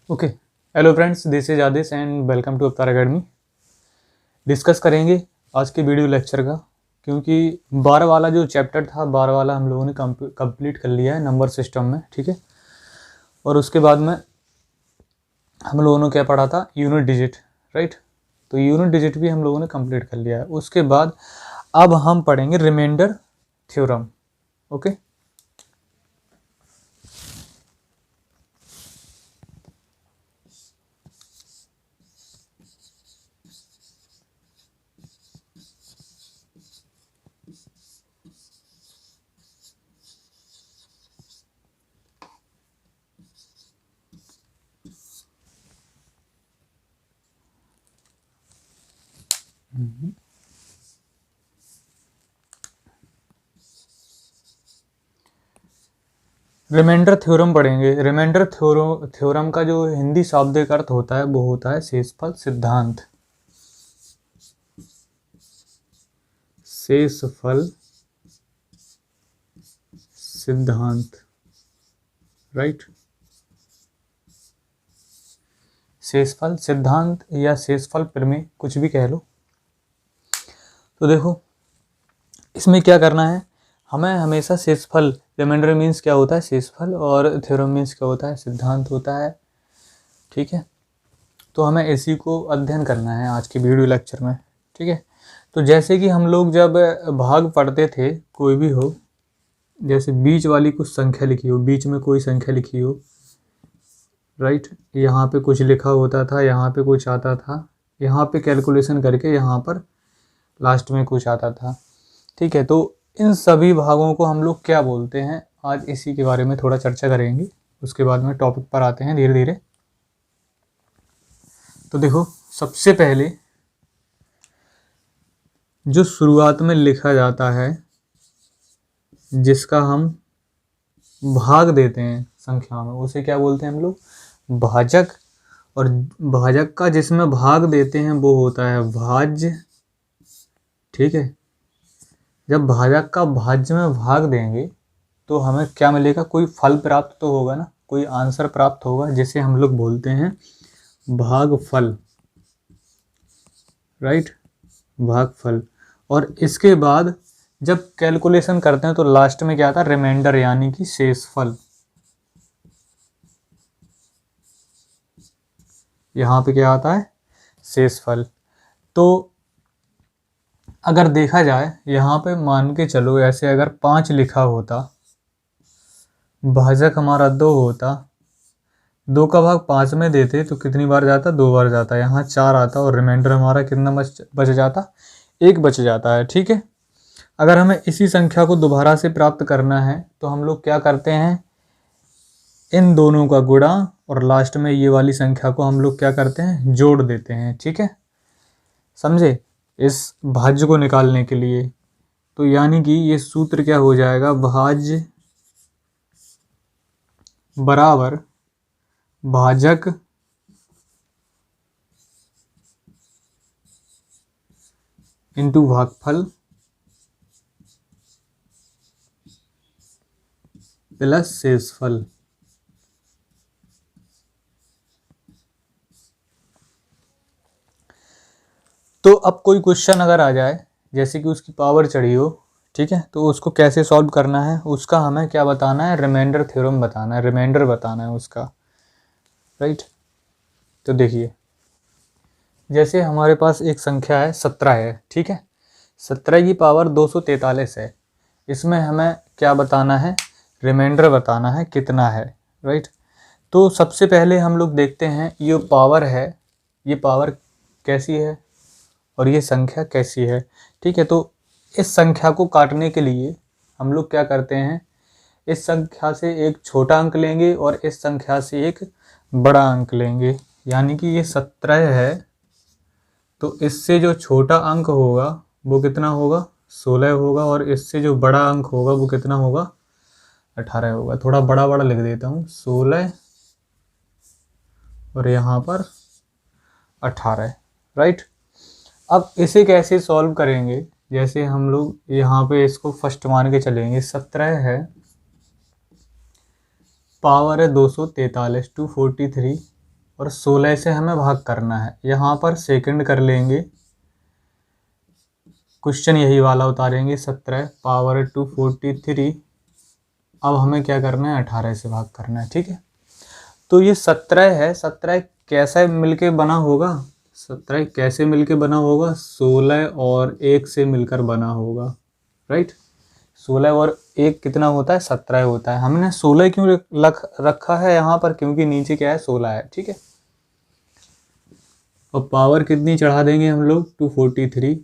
Okay, hello friends, this is Aadish and welcome to Avatar Academy. Discuss करेंगे आज के video lecture का, क्योंकि 12 वाला जो चैप्टर था 12 वाला हम लोगों ने कंप्लीट कर लिया है नंबर सिस्टम में, ठीक है। और उसके बाद में हम लोगों ने क्या पढ़ा था, यूनिट डिजिट, राइट। तो यूनिट डिजिट भी हम लोगों ने कंप्लीट कर लिया है। उसके बाद अब हम पढ़ेंगे remainder theorem. Okay, remainder theorem पढ़ेंगे। रिमाइंडर थ्योरम का जो हिंदी शाब्दिक अर्थ होता है वो होता है शेषफल सिद्धांत। शेषफल सिद्धांत, राइट। शेषफल सिद्धांत या शेषफल प्रमेय, कुछ भी कह लो। तो देखो, इसमें क्या करना है, हमें हमेशा शेषफल, रिमाइंडर मीन्स क्या होता है, शेषफल, और थ्योरम मीन्स क्या होता है, सिद्धांत होता है, ठीक है। तो हमें इसी को अध्ययन करना है आज के वीडियो लेक्चर में, ठीक है। तो जैसे कि हम लोग जब भाग पढ़ते थे, कोई भी हो, जैसे बीच वाली कुछ संख्या लिखी हो, बीच में कोई संख्या लिखी हो, राइट। यहाँ पे कुछ लिखा होता था, यहाँ पे कुछ आता था, यहाँ पे कैलकुलेशन करके यहाँ पर लास्ट में कुछ आता था, ठीक है। तो इन सभी भागों को हम लोग क्या बोलते हैं, आज इसी के बारे में थोड़ा चर्चा करेंगे। उसके बाद में टॉपिक पर आते हैं धीरे धीरे। तो देखो, सबसे पहले जो शुरुआत में लिखा जाता है, जिसका हम भाग देते हैं संख्या में, उसे क्या बोलते हैं हम लोग, भाजक। और भाजक का जिसमें भाग देते हैं वो होता है भाज्य, ठीक है। जब भाजक का भाज्य में भाग देंगे तो हमें क्या मिलेगा, कोई फल प्राप्त तो होगा ना, कोई आंसर प्राप्त होगा, जिसे हम लोग बोलते हैं भागफल, राइट, भागफल। और इसके बाद जब कैलकुलेशन करते हैं तो लास्ट में क्या आता है, रिमाइंडर, यानी कि शेषफल। यहाँ पे क्या आता है, शेषफल। तो अगर देखा जाए, यहाँ पे मान के चलो, ऐसे अगर 5 लिखा होता, भाजक हमारा 2 होता, 2 का भाग 5 में देते तो कितनी बार जाता, 2 बार जाता। यहाँ 4 आता और रिमाइंडर हमारा कितना बच जाता, 1 बच जाता है, ठीक है। अगर हमें इसी संख्या को दोबारा से प्राप्त करना है तो हम लोग क्या करते हैं, इन दोनों का गुणा और लास्ट में ये वाली संख्या को हम लोग क्या करते हैं, जोड़ देते हैं, ठीक है, समझे, इस भाज्य को निकालने के लिए। तो यानी कि ये सूत्र क्या हो जाएगा, भाज्य बराबर भाजक इंटू भागफल प्लस शेषफल। तो अब कोई क्वेश्चन अगर आ जाए, जैसे कि उसकी पावर चढ़ी हो, ठीक है, तो उसको कैसे सॉल्व करना है, उसका हमें क्या बताना है, रिमाइंडर थ्योरम बताना है, रिमाइंडर बताना है उसका, राइट। तो देखिए, जैसे हमारे पास एक संख्या है 17 है, ठीक है, 17 की पावर 243 है। इसमें हमें क्या बताना है, रिमाइंडर बताना है कितना है, राइट। तो सबसे पहले हम लोग देखते हैं, ये पावर है, ये पावर कैसी है और ये संख्या कैसी है, ठीक है। तो इस संख्या को काटने के लिए हम लोग क्या करते हैं, इस संख्या से एक छोटा अंक लेंगे और इस संख्या से एक बड़ा अंक लेंगे। यानी कि ये 17 है, तो इससे जो छोटा अंक होगा वो कितना होगा, 16 होगा, और इससे जो बड़ा अंक होगा वो कितना होगा, 18 होगा। थोड़ा बड़ा बड़ा लिख देता हूँ, 16 और यहाँ पर 18, राइट। अब इसे कैसे सॉल्व करेंगे, जैसे हम लोग यहाँ पे इसको फर्स्ट मान के चलेंगे, 17 है, पावर है 243, 243, और 16 से हमें भाग करना है। यहाँ पर सेकंड कर लेंगे, क्वेश्चन यही वाला उतारेंगे, 17 पावर 243। अब हमें क्या करना है, 18 से भाग करना है, ठीक है। तो ये 17 है, 17 कैसे मिलके बना होगा, 17 कैसे मिलके बना होगा, 16 और 1 से मिलकर बना होगा, राइट। 16 और 1 कितना होता है, 17 होता है। हमने 16 क्यों रखा है यहाँ पर, क्योंकि नीचे क्या है, 16 है, ठीक है। और पावर कितनी चढ़ा देंगे हम लोग, 243,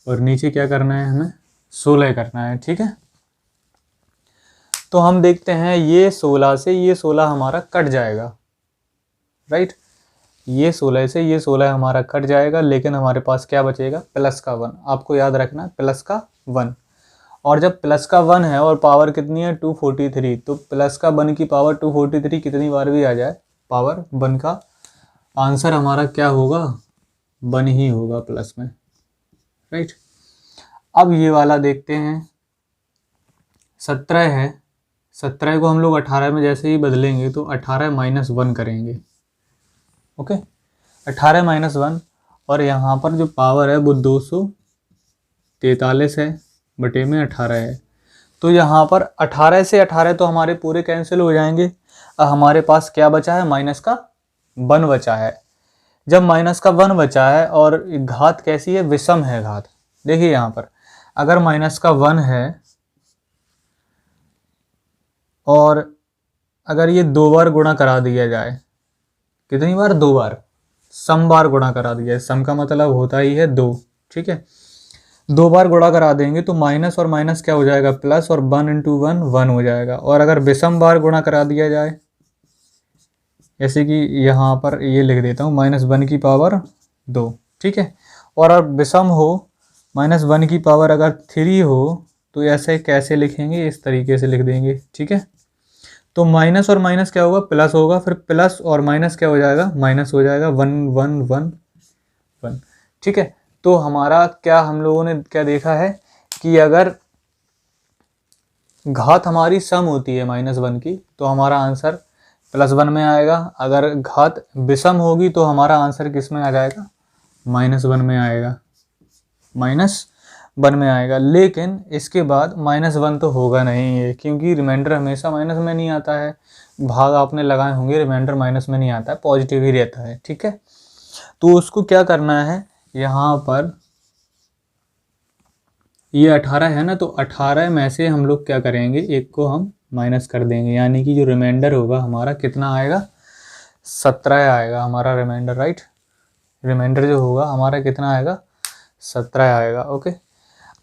और नीचे क्या करना है, हमें 16 करना है, ठीक है। तो हम देखते हैं ये 16 से ये 16 हमारा कट जाएगा, राइट। ये 16 से ये 16 हमारा कट जाएगा, लेकिन हमारे पास क्या बचेगा, प्लस का 1। आपको याद रखना है प्लस का 1। और जब प्लस का 1 है और पावर कितनी है, 243, तो प्लस का 1 की पावर 243 कितनी बार भी आ जाए, पावर 1 का आंसर हमारा क्या होगा, 1 ही होगा प्लस में, राइट। अब ये वाला देखते हैं, 17 है, 17 को हम लोग 18 में जैसे ही बदलेंगे तो 18 माइनस 1 करेंगे, ओके। 18 माइनस 1, और यहाँ पर जो पावर है वो 243 है, बटे में 18 है। तो यहाँ पर 18 से 18 तो हमारे पूरे कैंसिल हो जाएंगे। अब हमारे पास क्या बचा है, माइनस का 1 बचा है। जब माइनस का 1 बचा है और घात कैसी है, विषम है घात। देखिए यहाँ पर अगर माइनस का 1 है और अगर ये 2 बार गुणा करा दिया जाए, कितनी बार, 2 बार, सम बार गुणा करा दिया जाए, सम का मतलब होता ही है 2, ठीक है। 2 बार गुणा करा देंगे तो माइनस और माइनस क्या हो जाएगा, प्लस, और 1 इंटू 1 1 हो जाएगा। और अगर विषम बार गुणा करा दिया जाए, जैसे कि यहाँ पर ये लिख देता हूँ, -1 की पावर 2, ठीक है। और अगर विषम हो, -1 की पावर अगर 3 हो, तो ऐसे कैसे लिखेंगे, इस तरीके से लिख देंगे, ठीक है। तो माइनस और माइनस क्या होगा, प्लस होगा, फिर प्लस और माइनस क्या हो जाएगा, माइनस हो जाएगा, 1 1 1 1, ठीक है। तो हमारा क्या, हम लोगों ने क्या देखा है कि अगर घात हमारी सम होती है -1 की, तो हमारा आंसर +1 में आएगा। अगर घात विषम होगी तो हमारा आंसर किस में आ जाएगा, -1 में आएगा, -1 में आएगा। लेकिन इसके बाद -1 तो होगा नहीं है, क्योंकि रिमाइंडर हमेशा माइनस में नहीं आता है। भाग आपने लगाए होंगे, रिमाइंडर माइनस में नहीं आता है, पॉजिटिव ही रहता है, ठीक है। तो उसको क्या करना है, यहाँ पर ये 18 है ना, तो 18 में से हम लोग क्या करेंगे, 1 को हम माइनस कर देंगे, यानी कि जो रिमाइंडर होगा हमारा कितना आएगा, 17 आएगा हमारा रिमाइंडर, राइट। रिमाइंडर जो होगा हमारा कितना आएगा, 17 आएगा, ओके।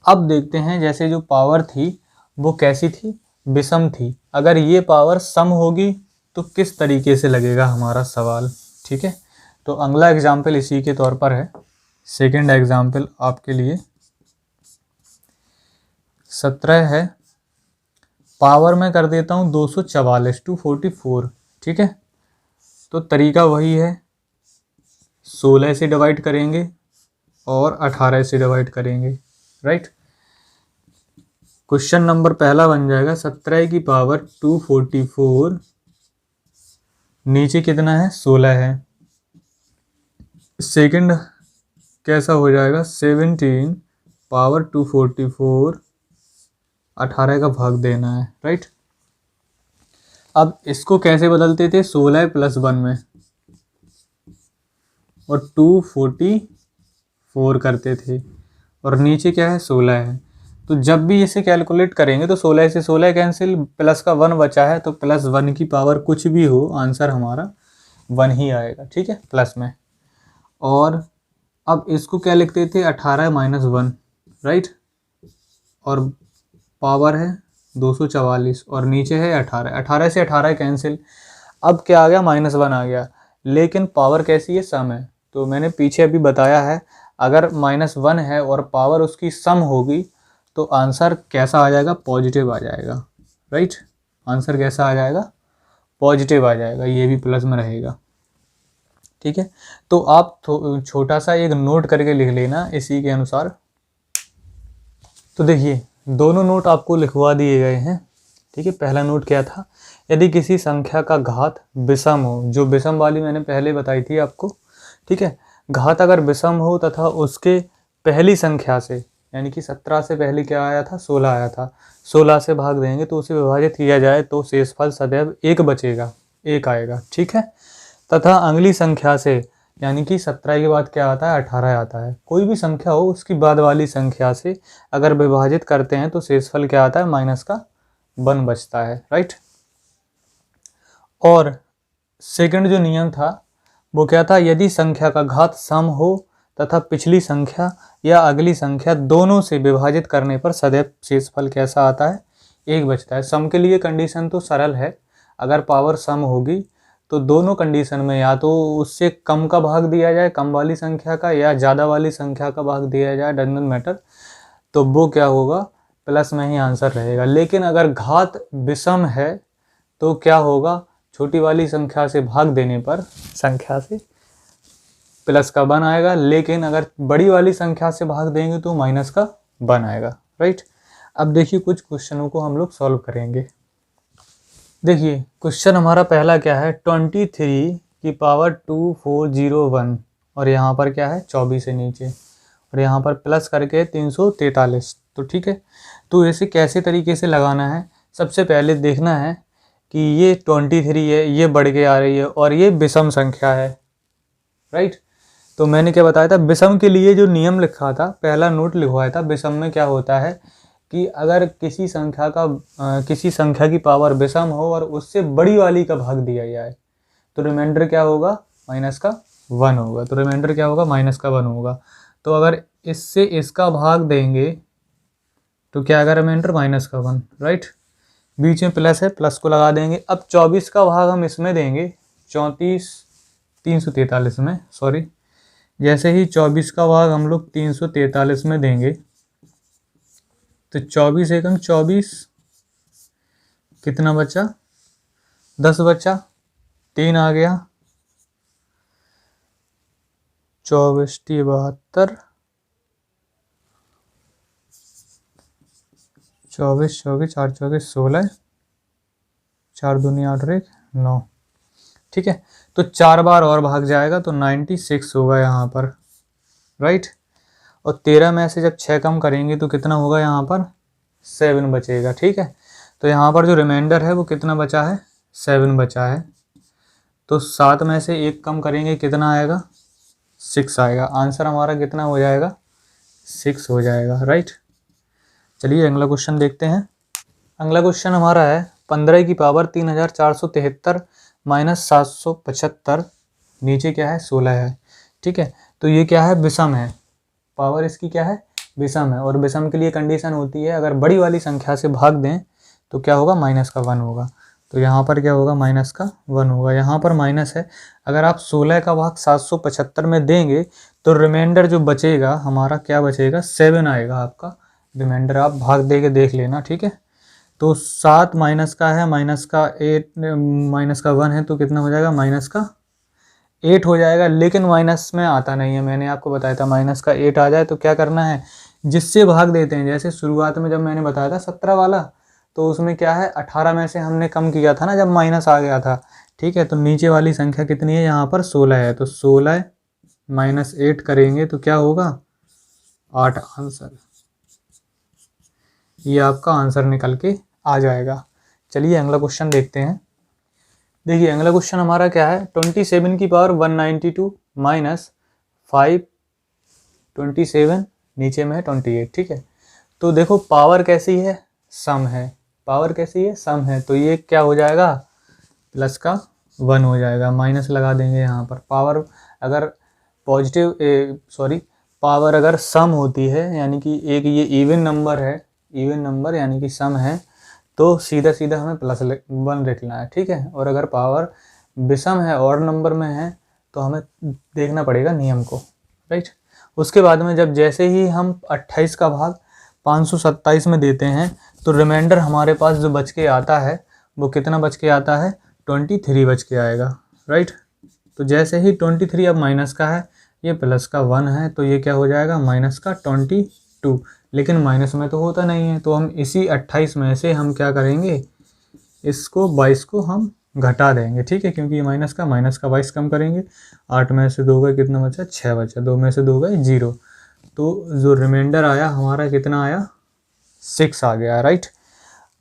अब देखते हैं, जैसे जो पावर थी वो कैसी थी, विषम थी। अगर ये पावर सम होगी तो किस तरीके से लगेगा हमारा सवाल, ठीक है। तो अगला एग्जाम्पल इसी के तौर पर है, सेकेंड एग्जाम्पल आपके लिए। 17 है, पावर में कर देता हूँ 244, 244, ठीक है। तो तरीका वही है, 16 से डिवाइड करेंगे और 18 से डिवाइड करेंगे, राइट। क्वेश्चन नंबर पहला बन जाएगा, 17 की पावर 244, नीचे कितना है, 16 है। सेकंड कैसा हो जाएगा, 17 पावर 244, 18 का भाग देना है, राइट। अब इसको कैसे बदलते थे, 16 + 1 में, और 244 करते थे, और नीचे क्या है, 16 है। तो जब भी इसे कैलकुलेट करेंगे तो 16 से 16 कैंसिल, प्लस का 1 बचा है, तो +1 की पावर कुछ भी हो, आंसर हमारा 1 ही आएगा, ठीक है, प्लस में। और अब इसको क्या लिखते थे, 18 - 1, राइट। और पावर है 244 और नीचे है 18, 18 से 18 कैंसिल। अब क्या आ गया, -1 आ गया, लेकिन पावर कैसी है, सम है। तो मैंने पीछे अभी बताया है, अगर -1 है और पावर उसकी सम होगी तो आंसर कैसा आ जाएगा, पॉजिटिव आ जाएगा, राइट। आंसर कैसा आ जाएगा, पॉजिटिव आ जाएगा, ये भी प्लस में रहेगा, ठीक है। तो आप छोटा सा एक नोट करके लिख लेना इसी के अनुसार। तो देखिए, दोनों नोट आपको लिखवा दिए गए हैं, ठीक है। पहला नोट क्या था, यदि किसी संख्या का घात विषम हो, जो विषम वाली मैंने पहले बताई थी आपको, ठीक है, घात अगर विषम हो तथा उसके पहली संख्या से, यानी कि 17 से पहले क्या आया था, 16 आया था, 16 से भाग देंगे तो उसे विभाजित किया जाए तो शेषफल सदैव 1 बचेगा, 1 आएगा, ठीक है। तथा अगली संख्या से, यानी कि 17 के बाद क्या आता है, 18 आता है। कोई भी संख्या हो उसकी बाद वाली संख्या से अगर विभाजित करते हैं तो शेषफल क्या आता है, माइनस का 1 बचता है, राइट। और सेकंड जो नियम था वो क्या था, यदि संख्या का घात सम हो तथा पिछली संख्या या अगली संख्या दोनों से विभाजित करने पर सदैव शेषफल कैसा आता है, 1 बचता है। सम के लिए कंडीशन तो सरल है, अगर पावर सम होगी तो दोनों कंडीशन में या तो उससे कम का भाग दिया जाए, कम वाली संख्या का, या ज़्यादा वाली संख्या का भाग दिया जाए, डजंट मैटर, तो वो क्या होगा, प्लस में ही आंसर रहेगा। लेकिन अगर घात विषम है तो क्या होगा, छोटी वाली संख्या से भाग देने पर संख्या से प्लस का 1 आएगा, लेकिन अगर बड़ी वाली संख्या से भाग देंगे तो माइनस का 1 आएगा, राइट। अब देखिए कुछ क्वेश्चनों को हम लोग सॉल्व करेंगे। देखिए क्वेश्चन हमारा पहला क्या है, 23 की पावर 2401 और यहाँ पर क्या है 24 से नीचे और यहाँ पर प्लस करके 343, तो ठीक है। तो इसे कैसे तरीके से लगाना है, सबसे पहले देखना है कि ये 23 है, ये बढ़ के आ रही है और ये विषम संख्या है, राइट। तो मैंने क्या बताया था, विषम के लिए जो नियम लिखा था, पहला नोट लिखवाया था, विषम में क्या होता है कि अगर किसी संख्या की पावर विषम हो और उससे बड़ी वाली का भाग दिया जाए तो रिमाइंडर क्या होगा, माइनस का 1 होगा। तो रिमाइंडर क्या होगा, माइनस का 1 होगा। तो अगर इससे इसका भाग देंगे तो क्या आएगा, रिमाइंडर माइनस का 1, राइट। बीच में प्लस है, प्लस को लगा देंगे। अब 24 का भाग हम इसमें देंगे, 343 में, सॉरी, जैसे ही 24 का भाग हम लोग 343 में देंगे तो 24 एकम 24, कितना बचा, 10 बचा, 3 आ गया, 24 72, 24 24 4 24 16, 4 दूनी 8 और 1 9, ठीक है। तो 4 बार और भाग जाएगा तो 96 होगा यहाँ पर, राइट। और 13 में से जब 6 कम करेंगे तो कितना होगा, यहाँ पर 7 बचेगा, ठीक है। तो यहाँ पर जो रिमाइंडर है वो कितना बचा है, 7 बचा है। तो 7 में से 1 कम करेंगे कितना आएगा, 6 आएगा। आंसर हमारा कितना हो जाएगा, 6 हो जाएगा, राइट। चलिए अगला क्वेश्चन देखते हैं। अगला क्वेश्चन हमारा है 15 की पावर 3473 माइनस 775, नीचे क्या है 16 है, ठीक है। तो ये क्या है, विषम है, पावर इसकी क्या है, विषम है। और विषम के लिए कंडीशन होती है अगर बड़ी वाली संख्या से भाग दें तो क्या होगा, माइनस का 1 होगा। तो यहाँ पर क्या होगा, माइनस का 1 होगा। यहाँ पर माइनस है, अगर आप 16 का भाग 775 में देंगे तो रिमाइंडर जो बचेगा हमारा क्या बचेगा, 7 आएगा आपका रिमाइंडर। आप भाग दे के देख लेना, ठीक है। तो 7 माइनस का है, माइनस का 1 है तो कितना हो जाएगा, माइनस का 8 हो जाएगा। लेकिन माइनस में आता नहीं है, मैंने आपको बताया था माइनस का 8 आ जाए तो क्या करना है, जिससे भाग देते हैं। जैसे शुरुआत में जब मैंने बताया था 17 वाला, तो उसमें क्या है 18 में से हमने कम किया था ना जब माइनस आ गया था, ठीक है। तो नीचे वाली संख्या कितनी है, यहाँ पर 16 है, तो 16 माइनस 8 करेंगे तो क्या होगा, 8 आंसर। ये आपका आंसर निकल के आ जाएगा। चलिए अगला क्वेश्चन देखते हैं। देखिए अगला क्वेश्चन हमारा क्या है, 27 की पावर 192 माइनस 527, नीचे में है 28, ठीक है। तो देखो पावर कैसी है, सम है, पावर कैसी है, सम है। तो ये क्या हो जाएगा, प्लस का 1 हो जाएगा, माइनस लगा देंगे यहाँ पर। पावर अगर पावर अगर सम होती है, यानी कि एक ये इवन नंबर है, इवन नंबर यानी कि सम है, तो सीधा सीधा हमें +1 लिखना है, ठीक है। और अगर पावर विषम है, और नंबर में है, तो हमें देखना पड़ेगा नियम को, राइट। उसके बाद में जब जैसे ही हम 28 का भाग 527 में देते हैं तो रिमाइंडर हमारे पास जो बच के आता है वो कितना बच के आता है, 23 बच के आएगा, राइट। तो जैसे ही 23 अब माइनस का है, ये प्लस का 1 है, तो ये क्या हो जाएगा, माइनस का 22। लेकिन माइनस में तो होता नहीं है, तो हम इसी 28 में से हम क्या करेंगे, इसको 22 को हम घटा देंगे, ठीक है, क्योंकि ये माइनस का 22 कम करेंगे। 8 में से 2 गए, कितना बचा, 6 बचा, 2 में से 2 गए 0। तो जो रिमाइंडर आया हमारा कितना आया, 6 आ गया, राइट।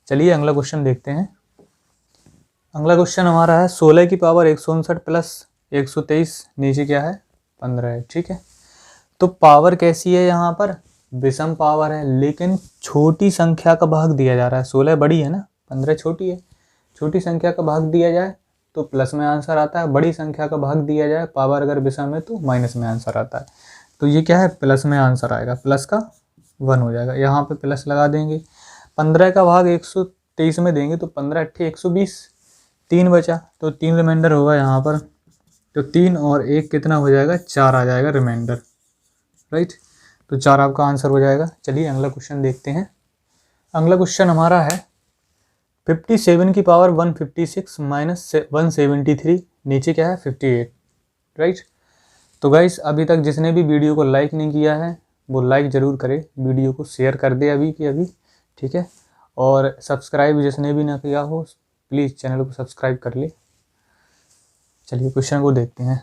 चलिए अगला क्वेश्चन देखते हैं। अगला क्वेश्चन हमारा है 16 की पावर 159 प्लस 123 नीचे क्या है, 15 है, ठीक है। तो पावर कैसी है, यहाँ पर विषम पावर है, लेकिन छोटी संख्या का भाग दिया जा रहा है। 16 बड़ी है ना, 15 छोटी है। छोटी संख्या का भाग दिया जाए तो प्लस में आंसर आता है, बड़ी संख्या का भाग दिया जाए पावर अगर विषम है तो माइनस में आंसर आता है। तो ये क्या है, प्लस में आंसर आएगा, प्लस का 1 हो जाएगा, यहाँ पे प्लस लगा देंगे। 15 का भाग 123 में देंगे तो 15 अट्ठे 120, 3 बचा, तो 3 रिमाइंडर होगा यहाँ पर। तो 3 और 1 कितना हो जाएगा, 4 आ जाएगा रिमाइंडर, राइट। तो 4 आपका आंसर हो जाएगा। चलिए अगला क्वेश्चन देखते हैं। अगला क्वेश्चन हमारा है 57 की पावर 156 माइनस 173 नीचे क्या है, 58, राइट। तो गाइस अभी तक जिसने भी वीडियो को लाइक नहीं किया है वो लाइक ज़रूर करे, वीडियो को शेयर कर दे अभी की अभी, ठीक है। और सब्सक्राइब जिसने भी ना किया हो प्लीज़ चैनल को सब्सक्राइब कर ले। चलिए क्वेश्चन को देखते हैं।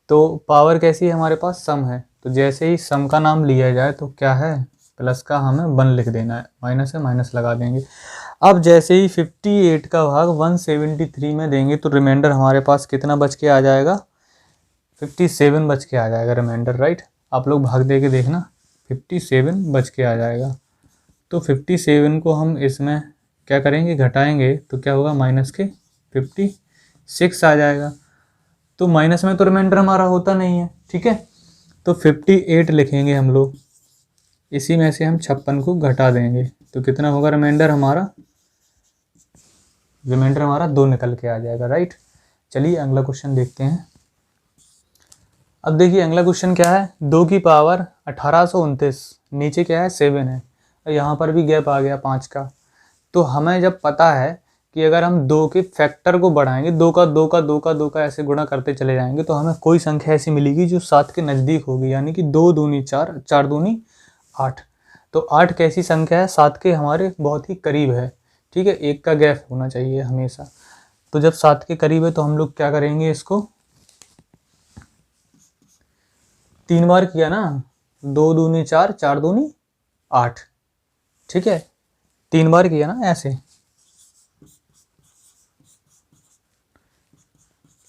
तो पावर कैसी है हमारे पास, सम है, तो जैसे ही सम का नाम लिया जाए तो क्या है, प्लस का हमें 1 लिख देना है, माइनस है माइनस लगा देंगे। अब जैसे ही 58 का भाग 173 में देंगे तो रिमाइंडर हमारे पास कितना बच के आ जाएगा, 57 बच के आ जाएगा रिमाइंडर, राइट। आप लोग भाग दे के देखना, 57 बच के आ जाएगा। तो 57 को हम इसमें क्या करेंगे, घटाएंगे तो क्या होगा, माइनस के 56 आ जाएगा। तो माइनस में तो रिमाइंडर हमारा होता नहीं है, ठीक है। तो 58 लिखेंगे हम लोग, इसी में से हम 56 को घटा देंगे तो कितना होगा रिमाइंडर हमारा, 2 निकल के आ जाएगा, राइट। चलिए अगला क्वेश्चन देखते हैं। अब देखिए अगला क्वेश्चन क्या है, 2 की पावर 1829 नीचे क्या है, 7 है। यहाँ पर भी गैप आ गया 5 का। तो हमें जब पता है कि अगर हम 2 के फैक्टर को बढ़ाएंगे, 2 का 2 का 2 का 2 का ऐसे गुणा करते चले जाएंगे तो हमें कोई संख्या ऐसी मिलेगी जो 7 के नज़दीक होगी, यानी कि 2 दूनी 4, 4 दूनी 8। तो 8 कैसी संख्या है, 7 के हमारे बहुत ही करीब है, ठीक है। 1 का गैप होना चाहिए हमेशा। तो जब 7 के करीब है तो हम लोग क्या करेंगे, इसको 3 बार किया ना, 2 दूनी 4, 4 दूनी 8, ठीक है। 3 बार किया ना ऐसे,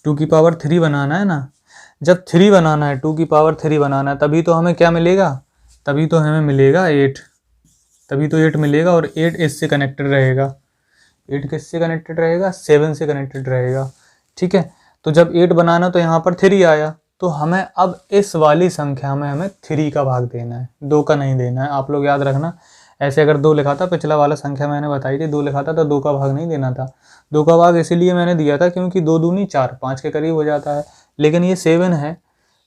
2 की पावर 3 बनाना है ना। जब 3 बनाना है, 2 की पावर 3 बनाना है, तभी तो हमें क्या मिलेगा, तभी तो हमें मिलेगा 8, तभी तो 8 मिलेगा। और 8 इससे कनेक्टेड रहेगा, 8 किससे कनेक्टेड रहेगा, 7 से कनेक्टेड रहेगा, ठीक है। तो जब 8 बनाना तो यहाँ पर 3 आया, तो हमें अब इस वाली संख्या में हमें 3 का भाग देना है, 2 का नहीं देना है। आप लोग याद रखना, ऐसे अगर 2 लिखा था, पिछला वाला संख्या मैंने बताई थी, 2 लिखा था तो 2 का भाग नहीं देना था। 2 का भाग इसीलिए मैंने दिया था क्योंकि 2 दूनी 4, 5 के करीब हो जाता है, लेकिन ये 7 है।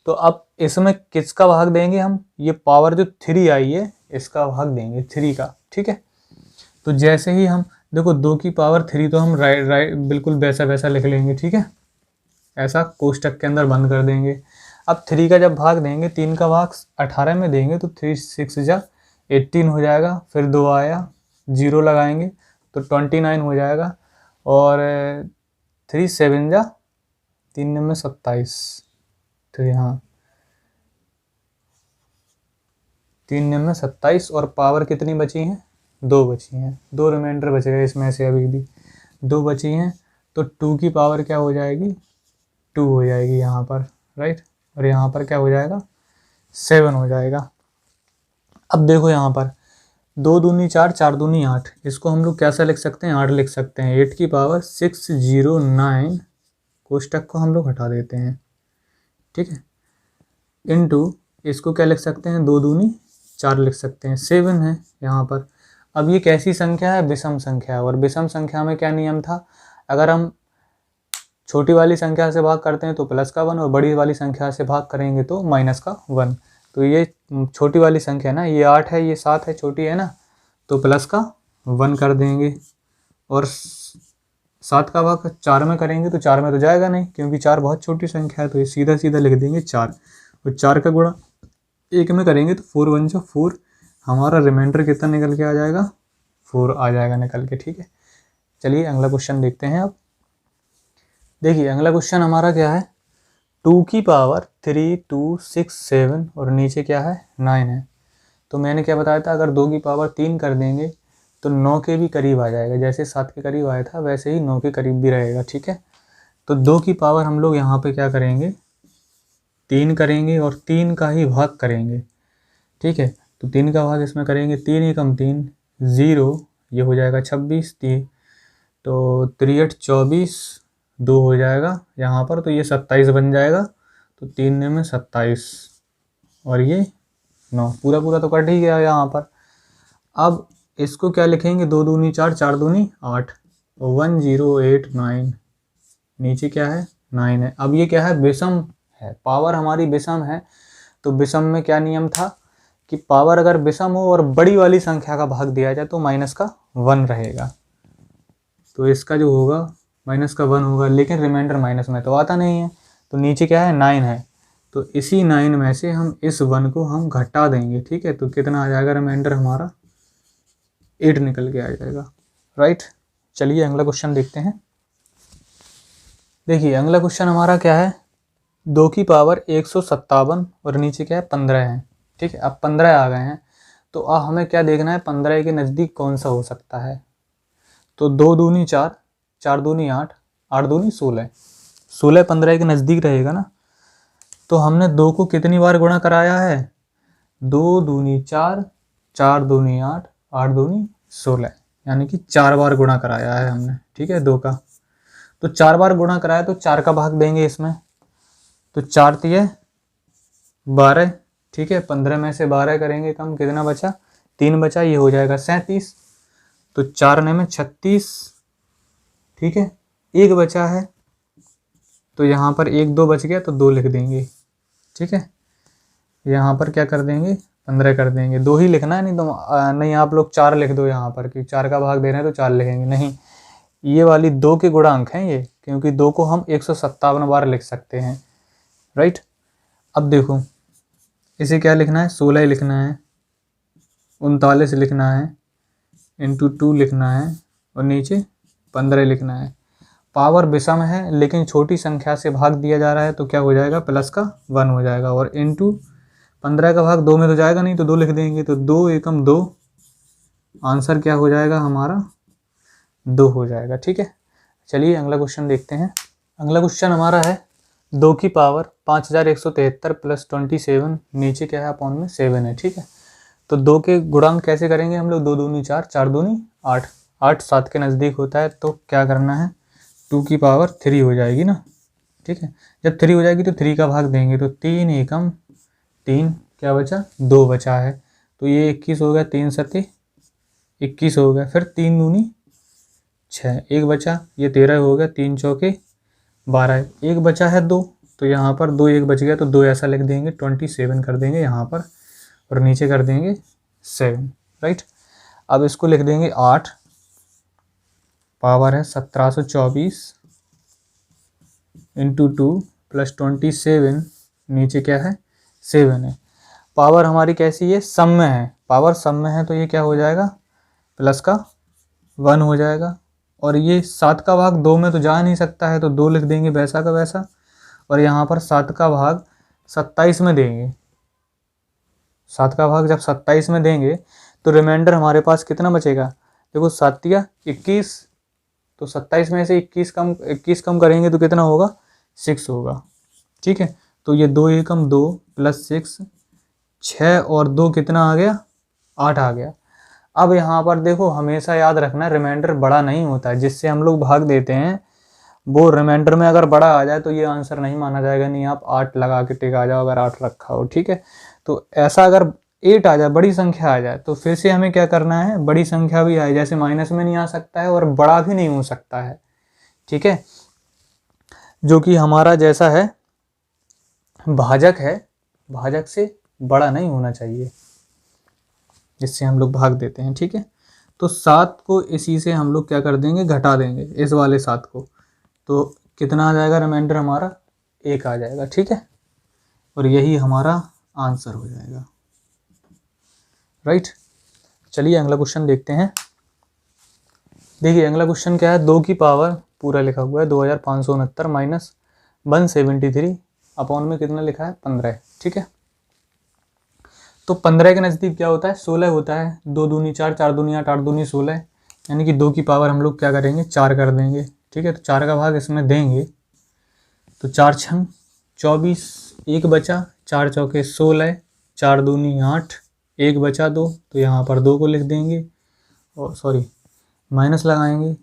तो अब इसमें किसका भाग देंगे हम, ये पावर जो 3 आई है इसका भाग देंगे 3 का, ठीक है। तो जैसे ही हम देखो 2 की पावर 3 तो हम राइट बिल्कुल वैसा वैसा लिख लेंगे, ठीक है, ऐसा कोष्टक के अंदर बंद कर देंगे। अब 3 का जब भाग देंगे, 3 का भाग 18 में देंगे तो 3 6 जा 18 हो जाएगा, फिर 2 आया, 0 लगाएंगे तो 29 हो जाएगा, और 3 7 जा 3 में 27, तो हाँ 3 में 27, और पावर कितनी बची हैं, 2 बची हैं, 2 रिमाइंडर बच गए इसमें से, अभी भी 2 बची हैं। तो 2 की पावर क्या हो जाएगी, 2 हो जाएगी यहाँ पर, राइट। और यहाँ पर क्या हो जाएगा, 7 हो जाएगा। अब देखो यहाँ पर 2 दूनी 4, 4 दूनी 8, इसको हम लोग कैसा लिख सकते हैं, 8 लिख सकते हैं। 8 की पावर 609 कोष्टक को हम लोग हटा देते हैं, ठीक है, इनटू इसको क्या लिख सकते हैं, 2 दूनी 4 लिख सकते हैं, 7 है यहाँ पर। अब ये कैसी संख्या है, विषम संख्या है, और विषम संख्या में क्या नियम था, अगर हम छोटी वाली संख्या से भाग करते हैं तो प्लस का 1, और बड़ी वाली संख्या से भाग करेंगे तो माइनस का 1। तो ये छोटी वाली संख्या ना, ये 8 है, ये 7 है, छोटी है ना, तो प्लस का 1 कर देंगे। और 7 का भाग 4 में करेंगे तो 4 में तो जाएगा नहीं, क्योंकि 4 बहुत छोटी संख्या है, तो ये सीधा सीधा लिख देंगे 4, और 4 का गुणा 1 में करेंगे तो 4 1 जा 4, हमारा रिमाइंडर कितना निकल के आ जाएगा, 4 आ जाएगा निकल के, ठीक है। चलिए अगला क्वेश्चन देखते हैं अब। देखिए अगला क्वेश्चन हमारा क्या है, 2 की पावर 3, 2, 6, 7 और नीचे क्या है 9 है। तो मैंने क्या बताया था, अगर 2 की पावर 3 कर देंगे तो 9 के भी करीब आ जाएगा, जैसे 7 के करीब आया था वैसे ही 9 के करीब भी रहेगा। ठीक है, तो 2 की पावर हम लोग यहाँ पे क्या करेंगे 3 करेंगे और 3 का ही भाग करेंगे। ठीक है, तो 3 का भाग इसमें करेंगे, 3 एकम 3 0, ये हो जाएगा 26, 3 तो 3 8 24, 2 हो जाएगा यहाँ पर, तो ये 27 बन जाएगा। तो 3 में 27 और ये 9, पूरा पूरा तो कट ही गया यहाँ पर। अब इसको क्या लिखेंगे, 2 दूनी 4, 4 दूनी 8, 1089, नीचे क्या है 9 है। अब ये क्या है विषम है, पावर हमारी विषम है। तो विषम में क्या नियम था कि पावर अगर विषम हो और बड़ी वाली संख्या का भाग दिया जाए तो माइनस का 1 रहेगा। तो इसका जो होगा माइनस का 1 होगा, लेकिन रिमाइंडर माइनस में तो आता नहीं है। तो नीचे क्या है 9 है, तो इसी 9 में से हम इस 1 को हम घटा देंगे। ठीक है, तो कितना आ जाएगा रिमाइंडर हमारा 8 निकल के आ जाएगा। राइट, चलिए अगला क्वेश्चन देखते हैं। देखिए अगला क्वेश्चन हमारा क्या है, 2 की पावर 157 और नीचे क्या है 15 है। ठीक है, अब 15 आ गए हैं, तो अब हमें क्या देखना है 15 के नज़दीक कौन सा हो सकता है। तो 2 दूनी 4, 4 दूनी 8, 8 दूनी 16, 16 15 के नज़दीक रहेगा ना। तो हमने 2 को कितनी बार गुणा कराया है, 2 दूनी 4, 4 दूनी 8, 8 दूनी 16, यानी कि 4 बार गुणा कराया है हमने। ठीक है, 2 का तो 4 बार गुणा कराया, तो 4 का भाग देंगे इसमें, तो 4 तिये 12। ठीक है, 15 में से 12 करेंगे कम, कितना बचा 3 बचा, ये हो जाएगा 37। तो 4 में 36। ठीक है, 1 बचा है, तो यहाँ पर 1 2 बच गया तो 2 लिख देंगे। ठीक है, यहाँ पर क्या कर देंगे 15 कर देंगे, 2 ही लिखना है, नहीं तो नहीं आप लोग 4 लिख दो यहाँ पर, कि 4 का भाग दे रहे हैं तो 4 लिखेंगे, नहीं ये वाली 2 के गुणांक हैं ये, क्योंकि 2 को हम 157 बार लिख सकते हैं। राइट, अब देखो इसे क्या लिखना है 16 लिखना है, 39 लिखना है, इंटू 2 लिखना है और नीचे 15 लिखना है। पावर विषम है लेकिन छोटी संख्या से भाग दिया जा रहा है, तो क्या हो जाएगा प्लस का 1 हो जाएगा, और इंटू 15 का भाग 2 में तो जाएगा नहीं, तो 2 लिख देंगे, तो 2 एकम 2, आंसर क्या हो जाएगा हमारा 2 हो जाएगा। ठीक है, चलिए अगला क्वेश्चन देखते हैं। अगला क्वेश्चन हमारा है 2 की पावर 5173 प्लस 27, नीचे क्या है अपॉन में 7 है। ठीक है, तो 2 के गुणांक कैसे करेंगे हम लोग, 2 दूनी 4, 4 दूनी 8, 8 7 के नज़दीक होता है, तो क्या करना है 2 की पावर 3 हो जाएगी ना। ठीक है, जब 3 हो जाएगी तो 3 का भाग देंगे, तो 3 एकम 3, क्या बचा 2 बचा है, तो ये 21 हो गया, 3 सत्ते 21 हो गया, फिर 3 दूनी 6, 1 बचा, ये 13 हो गया, 3 चौके 12, 1 बचा है 2, तो यहाँ पर 2 1 बच गया, तो 2 ऐसा लिख देंगे, 27 कर देंगे यहाँ पर और नीचे कर देंगे 7। राइट, अब इसको लिख देंगे 8, पावर है 1724 इंटू 2 प्लस 27, नीचे क्या है 7 है। पावर हमारी कैसी है सम में है, पावर सम में है, तो ये क्या हो जाएगा प्लस का 1 हो जाएगा, और ये 7 का भाग 2 में तो जा नहीं सकता है, तो 2 लिख देंगे वैसा का वैसा, और यहाँ पर 7 का भाग 27 में देंगे। 7 का भाग जब 27 में देंगे तो रिमाइंडर हमारे पास कितना बचेगा, देखो 7 या 21, तो 27 में से 21 कम करेंगे तो कितना होगा 6 होगा। ठीक है, तो ये 2 एकम 2 प्लस 6, 6 और 2 कितना आ गया 8 आ गया। अब यहाँ पर देखो हमेशा याद रखना रिमाइंडर बड़ा नहीं होता है, जिससे हम लोग भाग देते हैं वो रिमाइंडर में अगर बड़ा आ जाए तो ये आंसर नहीं माना जाएगा, नहीं आप 8 लगा के टिक आ जाओ अगर 8 रखा हो। ठीक है, तो ऐसा अगर 8 आ जाए, बड़ी संख्या आ जाए, तो फिर से हमें क्या करना है, बड़ी संख्या भी आए, जैसे माइनस में नहीं आ सकता है और बड़ा भी नहीं हो सकता है। ठीक है, जो कि हमारा जैसा है भाजक है, भाजक से बड़ा नहीं होना चाहिए, जिससे हम लोग भाग देते हैं। ठीक है, तो 7 को इसी से हम लोग क्या कर देंगे घटा देंगे इस वाले 7 को, तो कितना आ जाएगा रिमाइंडर हमारा 1 आ जाएगा। ठीक है, और यही हमारा आंसर हो जाएगा। राइट, चलिए अगला क्वेश्चन देखते हैं। देखिए अगला क्वेश्चन क्या है, 2 की पावर पूरा लिखा हुआ है 2569 माइनस 173 अपॉन में कितना लिखा है 15, ठीक है। तो 15 के नज़दीक क्या होता है 16 होता है, 2 दूनी 4, 4 दूनी 8, 8 दूनी 16, यानी कि 2 की पावर हम लोग क्या करेंगे 4 कर देंगे, ठीक है। तो 4 का भाग इसमें देंगे तो 4 छंग 24, एक बचा, 4 चौके 16, 4 दूनी 8, एक बचा 2, तो यहाँ पर 2 को लिख देंगे और सॉरी माइनस लगाएंगे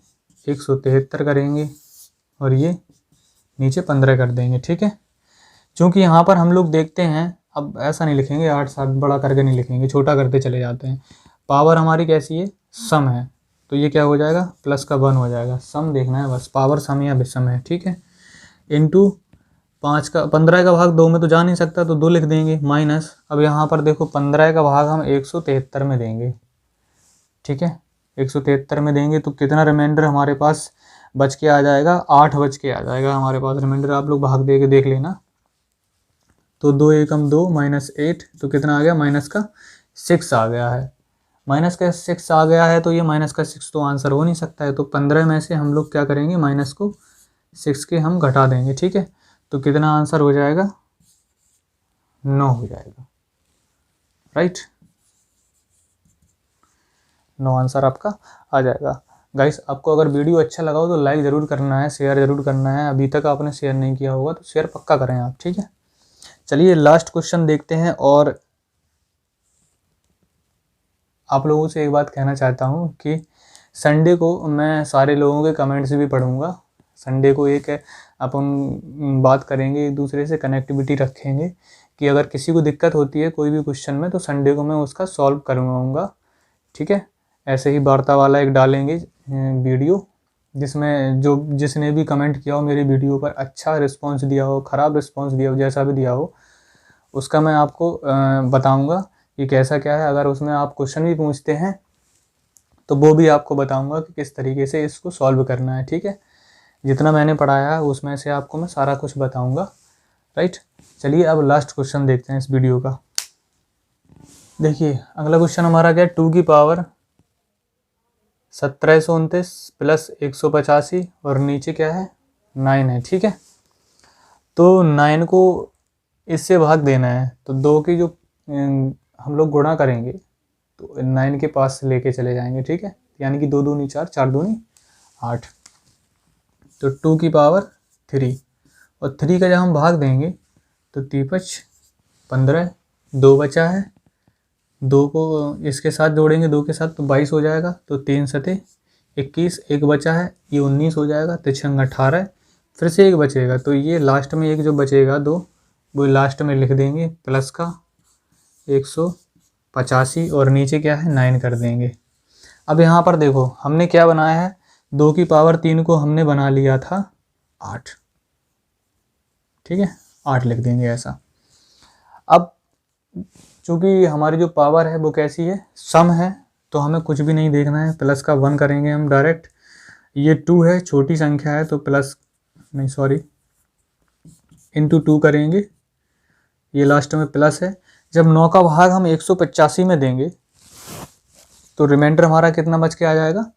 173 करेंगे और ये नीचे 15 कर देंगे, ठीक है। क्योंकि यहाँ पर हम लोग देखते हैं, अब ऐसा नहीं लिखेंगे 8 7 बड़ा करके नहीं लिखेंगे, छोटा करते चले जाते हैं। पावर हमारी कैसी है सम है, तो ये क्या हो जाएगा प्लस का 1 हो जाएगा, सम देखना है बस, पावर सम या विषम है, ठीक है। इंटू 15 का भाग 2 में तो जा नहीं सकता तो 2 लिख देंगे माइनस, अब यहाँ पर देखो 15 का भाग हम 173 में देंगे, ठीक है। 173 में देंगे तो कितना रिमाइंडर हमारे पास बच के आ जाएगा, 8 बच के आ जाएगा हमारे पास रिमाइंडर, आप लोग भाग दे के देख लेना। तो 2 एकम 2 माइनस 8, तो कितना आ गया माइनस का 6 आ गया है, माइनस का 6 आ गया है, तो ये माइनस का 6 तो आंसर हो नहीं सकता है, तो 15 में से हम लोग क्या करेंगे माइनस को 6 के हम घटा देंगे, ठीक है। तो कितना आंसर हो जाएगा 9 हो जाएगा, राइट, 9 आंसर आपका आ जाएगा। गाइस आपको अगर वीडियो अच्छा लगा हो तो लाइक ज़रूर करना है, शेयर ज़रूर करना है, अभी तक आपने शेयर नहीं किया होगा तो शेयर पक्का करें आप, ठीक है। चलिए लास्ट क्वेश्चन देखते हैं, और आप लोगों से एक बात कहना चाहता हूँ कि संडे को मैं सारे लोगों के कमेंट्स भी पढ़ूंगा, संडे को एक अपन बात करेंगे, एक दूसरे से कनेक्टिविटी रखेंगे कि अगर किसी को दिक्कत होती है कोई भी क्वेश्चन में तो संडे को मैं उसका सॉल्व करवाऊँगा, ठीक है। ऐसे ही वार्ता वाला एक डालेंगे वीडियो, जिसमें जिसने भी कमेंट किया हो मेरी वीडियो पर, अच्छा रिस्पॉन्स दिया हो, ख़राब रिस्पॉन्स दिया हो, जैसा भी दिया हो उसका मैं आपको बताऊंगा कि कैसा क्या है। अगर उसमें आप क्वेश्चन भी पूछते हैं तो वो भी आपको बताऊंगा कि किस तरीके से इसको सॉल्व करना है, ठीक है। जितना मैंने पढ़ाया है उसमें से आपको मैं सारा कुछ बताऊंगा, राइट। चलिए अब लास्ट क्वेश्चन देखते हैं इस वीडियो का। देखिए अगला क्वेश्चन हमारा क्या है, 2 की पावर 1729 प्लस 185 और नीचे क्या है 9 है, ठीक है। तो 9 को इससे भाग देना है, तो 2 की जो हम लोग गुणा करेंगे तो 9 के पास से लेके चले जाएंगे, ठीक है। यानी कि 2 दूनी 4, 4 दूनी 8, तो 2 की पावर 3 और 3 का जब हम भाग देंगे तो 3×5 15, 2 बचा है, 2 को इसके साथ जोड़ेंगे 2 के साथ तो 22 हो जाएगा, तो 3×7 21, एक बचा है ये 19 हो जाएगा, तो 6 18, फिर से एक बचेगा, तो ये लास्ट में एक जो बचेगा 2 वो लास्ट में लिख देंगे प्लस का 185 और नीचे क्या है 9 कर देंगे। अब यहाँ पर देखो हमने क्या बनाया है, 2 की पावर 3 को हमने बना लिया था 8, ठीक है, 8 लिख देंगे ऐसा। अब चूँकि हमारी जो पावर है वो कैसी है सम है, तो हमें कुछ भी नहीं देखना है, प्लस का 1 करेंगे हम डायरेक्ट, ये 2 है छोटी संख्या है तो प्लस नहीं सॉरी इंटू 2 करेंगे, ये लास्ट में प्लस है। जब 9 का भाग हम 185 में देंगे तो रिमाइंडर हमारा कितना बच के आ जाएगा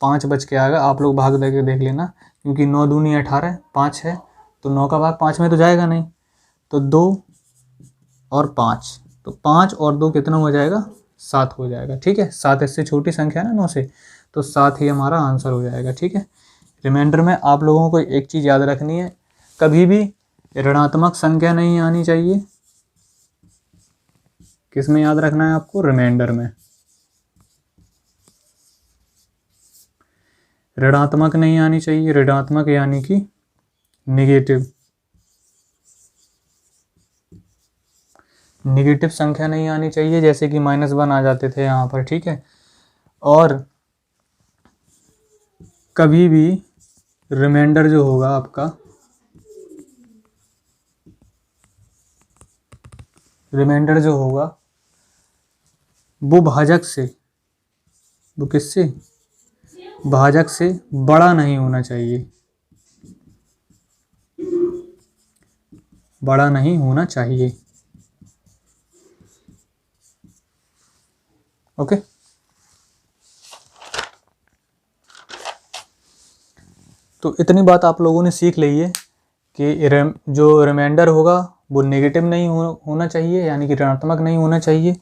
5 बच के आएगा, आप लोग भाग दे के देख लेना, क्योंकि 9 दूनी 18, 5 है तो 9 का भाग 5 में तो जाएगा नहीं, तो 2 और 5, तो 5 और 2 कितना हो जाएगा 7 हो जाएगा, ठीक है। 7 इससे छोटी संख्या है ना 9 से, तो 7 ही हमारा आंसर हो जाएगा, ठीक है। रिमाइंडर में आप लोगों को एक चीज़ याद रखनी है, कभी भी ऋणात्मक संख्या नहीं आनी चाहिए, किस में याद रखना है आपको रिमाइंडर में, ऋणात्मक नहीं आनी चाहिए, ऋणात्मक यानी कि निगेटिव संख्या नहीं आनी चाहिए, जैसे कि -1 आ जाते थे यहाँ पर, ठीक है। और कभी भी रिमाइंडर जो होगा आपका, रिमाइंडर जो होगा वो भाजक से, वो किससे भाजक से बड़ा नहीं होना चाहिए, बड़ा नहीं होना चाहिए, ओके। तो इतनी बात आप लोगों ने सीख ली है कि जो रिमाइंडर होगा वो नेगेटिव नहीं होना चाहिए, यानी कि ऋणात्मक नहीं होना चाहिए,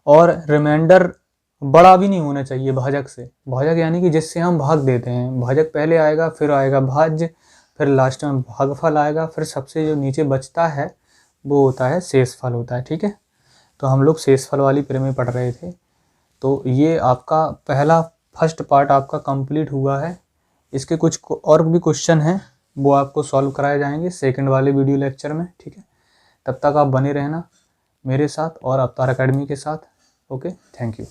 और रिमाइंडर बड़ा भी नहीं होना चाहिए भाजक से। भाजक यानी कि जिससे हम भाग देते हैं, भाजक पहले आएगा, फिर आएगा भाज्य, फिर लास्ट में भागफल आएगा, फिर सबसे जो नीचे बचता है वो होता है शेषफल होता है। ठीक है, तो हम लोग शेषफल वाली प्रमेय पढ़ रहे थे। तो ये आपका पहला फर्स्ट पार्ट आपका कंप्लीट हुआ है। इसके कुछ और भी क्वेश्चन हैं, वो आपको सॉल्व कराए जाएंगे सेकंड वाले वीडियो लेक्चर में। ठीक है, तब तक आप बने रहना मेरे साथ और अवतार एकेडमी के साथ। Okay, thank you.